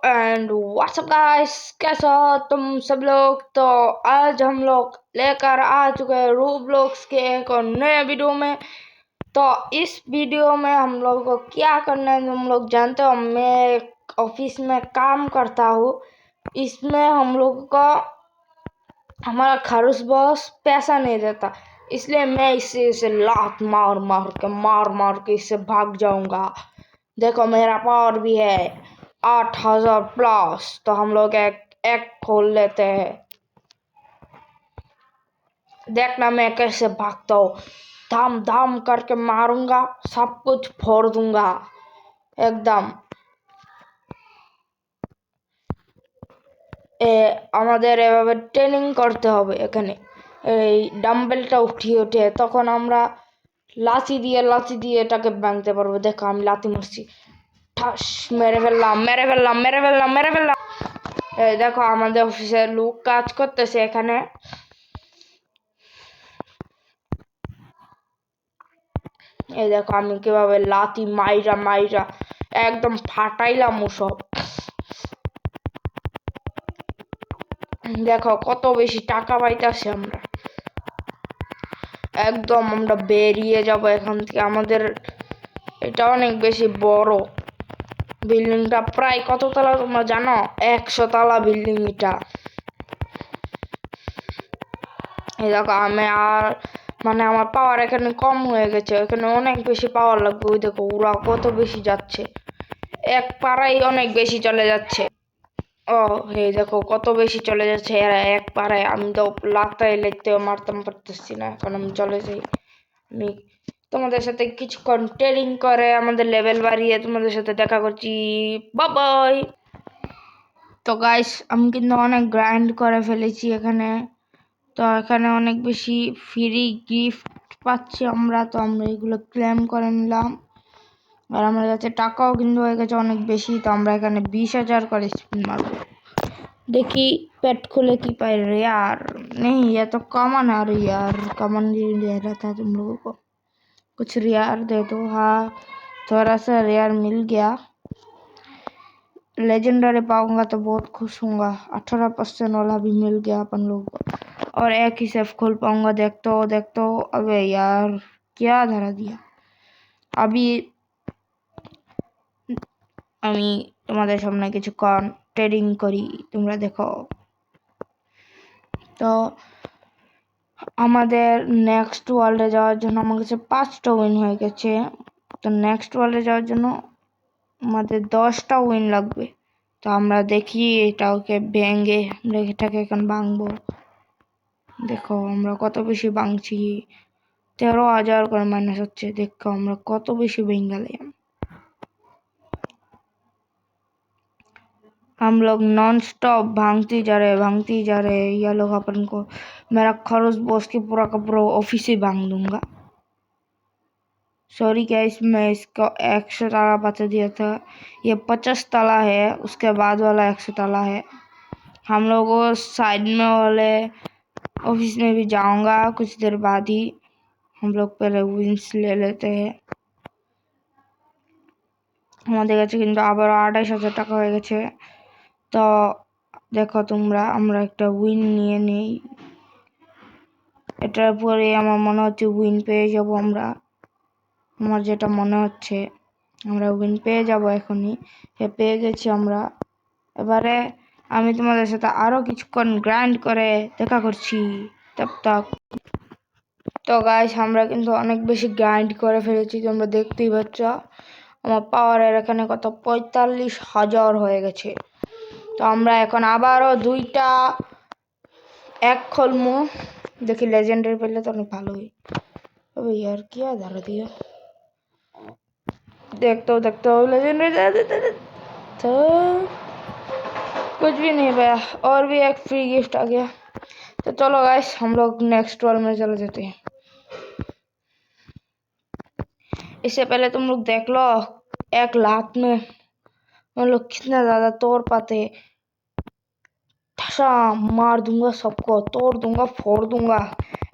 And WhatsApp guys, कैसे हो तुम सब लोग। तो आज हम लोग लेकर आ चुके हैं रोब्लॉक्स के एक और नए वीडियो में। तो इस वीडियो में हम लोग को क्या करना है तुम लोग जानते हो। मैं ऑफिस में काम करता हूँ। इसमें हम लोग को हमारा खरूस बॉस पैसा नहीं देता, इसलिए मैं इसे लात मार मार के इससे भाग जाऊंगा। देखो मेरा पावर भी है 8000 प्लस। तो हम लोग एक खोल लेते हैं। देखना मैं कैसे भागता हूँ, धाम धाम करके मारूंगा, सब कुछ फोड़ दूंगा एकदम। আমাদের এভাবে ট্রেনিং করতে হবে। এখানে এই ডাম্বেলটা উঠিয়ে তখন আমরা লাঠি দিয়ে এটাকে ভাঙতে পারবো। দেখো আমি লাথি মারছি, ঠাস মেরে ফেললাম। দেখো আমাদের অফিসের লোক কাজ করতেছে এখানে। এই দেখো আমি কিভাবে লাথি মাইরা একদম ফাটাইলাম ওসব। দেখো কত বেশি টাকা পাইতেছি আমরা। একদম আমরা বেরিয়ে যাব এখান থেকে। আমাদের এটা অনেক বেশি বড় বিল্ডিংটা, প্রায় কত তলা তোমরা জানো? 100 তলা বিল্ডিং এটা। এই দেখো আমি আর আমার পাওয়ার এখানে কম হয়ে গেছে, এখানে অনেক বেশি পাওয়ার লাগবে। ওই দেখো ওরা কত বেশি যাচ্ছে, এক পাড়ায় অনেক বেশি চলে যাচ্ছে। ও এই দেখো কত বেশি চলে যাচ্ছে এরা এক পাড়ায়। আমি তো লাতায় লেগতেও মারতাম পারতেছি না। এখন আমি চলে যাই। আমি তোমাদের সাথে কিছুক্ষণ ট্রেনিং করে আমাদের লেভেল বাড়িয়ে তোমাদের সাথে দেখা করছি। Bye bye. তো গাইস আমি কিন্তু অনেক গ্রাইন্ড করে ফেলেছি এখানে। তো এখানে অনেক বেশি ফ্রি গিফট পাচ্ছি আমরা। তো আমরা এগুলো ক্লেম করে নিলাম। আর আমার কাছে টাকাও কিন্তু হয়ে গেছে অনেক বেশি। তো আমরা এখানে 20,000 করে স্পিন মারবো। देखी पेट खोले की पाई यार। नहीं ये तो कॉमन है यार, कॉमन ले रहा था तुम लोगों को। कुछ रियार दे दो। हाँ थोड़ा सा रियार मिल गया। लेजेंडरी पाऊंगा तो बहुत खुश हूँगा। 18% वाला भी मिल गया अपन लोगों को। और एक ही सेफ खोल पाऊंगा। देख तो अबे यार क्या धरा दिया। अभी আমি তোমাদের সামনে কিছুক্ষণ ট্রেডিং করি, তোমরা দেখো। তো আমাদের নেক্সট ওয়ার্ল্ডে যাওয়ার জন্য আমার কাছে 5টা উইন হয়ে গেছে। তো নেক্সট ওয়ার্ল্ডে যাওয়ার জন্য আমাদের 10টা উইন লাগবে। তো আমরা দেখি এটাকে ভেঙে আমরা এটাকে এখন ভাঙবো। দেখো আমরা কত বেশি ভাঙছি, 13,000 করে মাইনাস হচ্ছে। দেখো আমরা কত বেশি ভেঙালাম। हम लोग नॉन स्टॉप भांगते जा रहे। ये लोग अपन को मेरा खरोच बॉस के पूरा का पूरा ऑफिस ही भांग दूंगा। सॉरी गाइस मैं इसको 100 ताला बता दिया था। ये 50 ताला है, उसके बाद वाला 100 ताला है। हम लोग साइड में वाले ऑफिस में भी जाऊंगा कुछ देर बाद ही। हम लोग पहले विंस ले लेते हैं। আমাদের কাছে কিন্তু আবার 28,000 টাকা হয়ে গেছে। তো দেখো তোমরা আমরা একটা উইন নিয়ে নেই। এটার পরে আমার মনে হচ্ছে উইন পেয়ে যাব আমরা। আমার যেটা মনে হচ্ছে আমরা উইন পেয়ে যাব এখনই। পেয়ে গেছি আমরা। এবারে আমি তোমাদের সাথে আরো কিছুক্ষণ গ্রাইন্ড করে দেখা করছি। তব তো গাইস আমরা কিন্তু অনেক বেশি গ্রাইন্ড করে ফেলেছি, তোমরা দেখতেই পাচ্ছ। আমার পাওয়ারের এখানে কত 45,000 হয়ে গেছে। তো আমরা এখন আবারও 2টা এক खोलमु। देखी लेजेंडरी পেলে তো অনেক ভালো হয়। अबे यार क्या धरा दिया। देखता हूँ लेजेंडरी तो कुछ भी नहीं पाया। और भी एक फ्री गिफ्ट आ गया। तो चलो गाइस हम लोग नेक्स्ट वर्ल्ड में चले जाते हैं। इससे पहले तुम लोग देख लो एक लात में हम लोग कितना ज्यादा तोड़ पाते। मार दूंगा सबको, तोड़ दूंगा, फोड़ दूंगा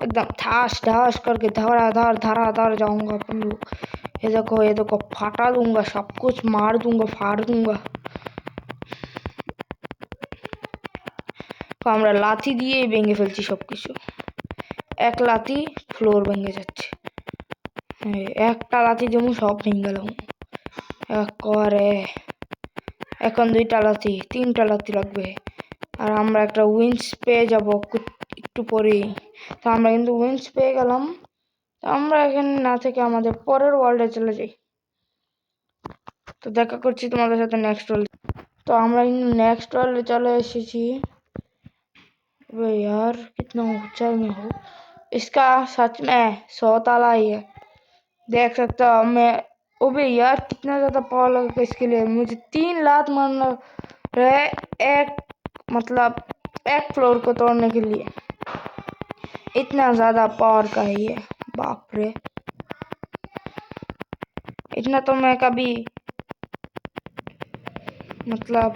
एकदम ठास ढास करके धराधार जाऊंगा अपन लोग। ये देखो फाटा दूंगा, सब कुछ मार दूंगा, फाड़ दूंगा। তো আমরা লাথি দিয়ে ভেঙে ফেলছি সবকিছু। এক লাথি ফ্লোর ভেঙে যাচ্ছে। একটা লাথি যেমন সব ভেঙে গেলাম একবারে। এখন 2টা লাথি, 3টা লাথি লাগবে। আর আমরা একটা উইন্স পেয়ে যাব একটু পরেই। তো আমরা কিন্তু উইন্স পেয়ে গেলাম। তো আমরা এখানে না থেকে আমাদের পরের ওয়ার্ল্ডে চলে যাই। তো দেখা করছি তোমাদের সাথে নেক্সট ওয়ার্ল্ড। तो আমরা नेक्स्ट वाले चले एसेছি। अबे यार कितना ऊंचाई में हो, इसका सच में 100 ताला ही है, देख सकता हूँ मैं। अबे यार कितना ज्यादा पावर लगेगा इसके लिए, मुझे 3 लात मारना रहे एक, मतलब एक फ्लोर को तोड़ने के लिए। इतना ज्यादा पावर का है ये, बाप रे। इतना तो मैं कभी, मतलब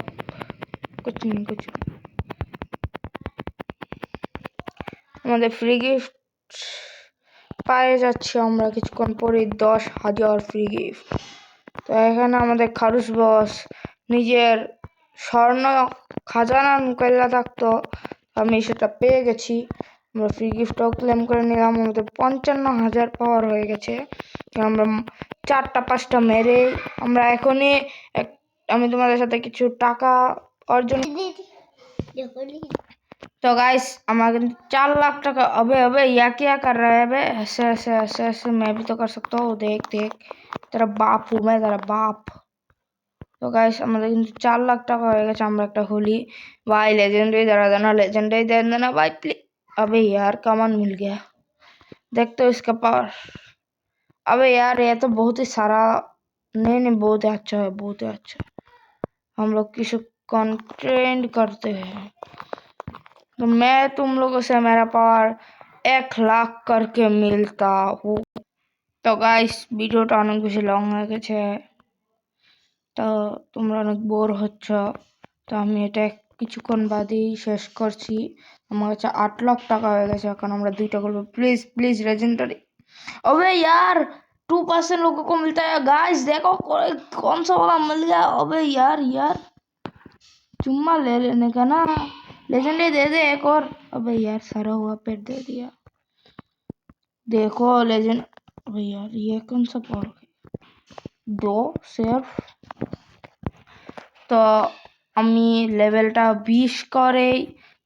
कुछ नहीं कुछ। আমাদের ফ্রি গিফট পেয়ে যাচ্ছি আমরা কিছুক্ষণ পরে 10,000 ফ্রি গিফট। তো এখানে আমাদের খারুস বস নিজের স্বর্ণ খাজানা মুকাইলা থাকতো, আমি সেটা পেয়ে গেছি। আমরা ফ্রি গিফটও ক্লেম করে নিলাম। আমাদের 55,000 পাওয়ার হয়ে গেছে। আমরা 4টা 5টা মেরে আমরা এখনই আমি তোমাদের সাথে কিছু টাকা অর্জন। तो गाइस हमारे 4 लाख टका। अबे अबे यह क्या कर रहा है बे, ऐसे ऐसे ऐसे ऐसे मैं भी तो कर सकता हूँ। देख देख तेरा बाप हूँ मैं, तेरा बाप। तो गाइस हमारे 4 लाख टका हो गया। আমরা একটা होली भाई लेजेंडरी दरा देना, लेजेंडरी दे देना भाई प्लीज। अबे यार कमान मिल गया, देख तो इसका पावर। अबे यार ये तो बहुत ही सारा, नहीं नहीं बहुत ही अच्छा है, बहुत ही अच्छा। हम लोग किसी कंटेंट करते हैं तो मैं तुम लोगों से मेरा पावर 1 लाख करके मिलता हूँ। तो गाइस ভিডিওটা অনেক বেশি লং হয়ে গেছে, তো তোমরা অনেক বোর হচ্ছ, তো আমি এটা কিছুক্ষণ বাদেই শেষ করছি। আমার কাছে 8 লাখ টাকা হয়ে গেছে। এখন আমরা 2টা করবো। Please please legendary. अबे यार 2% लोगों को मिलता है गाइस, देखो कौन सा वाला मिल गया। अबे यार यार चुम्मा ले लेने का ना, लेजेंडरी दे दे एक और। अबे यार सारा हुआ पेट दे दिया, देखो लेजेंड। अबे यार ये कौन सा पावर है, 2 सिर्फ। তো আমি লেভেলটা 20 করেই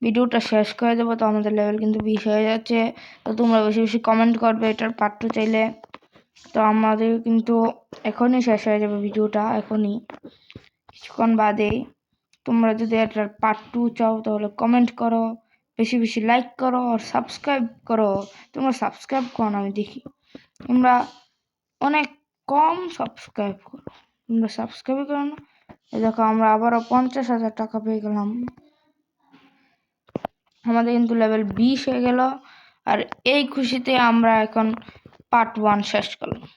ভিডিওটা শেষ করে দেবো। তো আমাদের লেভেল কিন্তু 20 হয়ে যাচ্ছে। তো তোমরা বেশি বেশি কমেন্ট করবে এটার পার্ট 2 চাইলে। তো আমাদের কিন্তু এখনই শেষ হয়ে যাবে ভিডিওটা, এখনই কিছুক্ষণ বাদেই। তোমরা যদি এটার পার্ট 2 চাও তাহলে কমেন্ট করো, বেশি বেশি লাইক করো আর সাবস্ক্রাইব করো। তোমরা সাবস্ক্রাইব করো না, আমি দেখি তোমরা অনেক কম সাবস্ক্রাইব করো, তোমরা সাবস্ক্রাইব করো না। দেখো আমরা আবারও 50,000 টাকা পেয়ে গেলাম। আমাদের কিন্তু লেভেল 20 হয়ে গেল। আর এই খুশিতে আমরা এখন পার্ট 1 শেষ করলাম।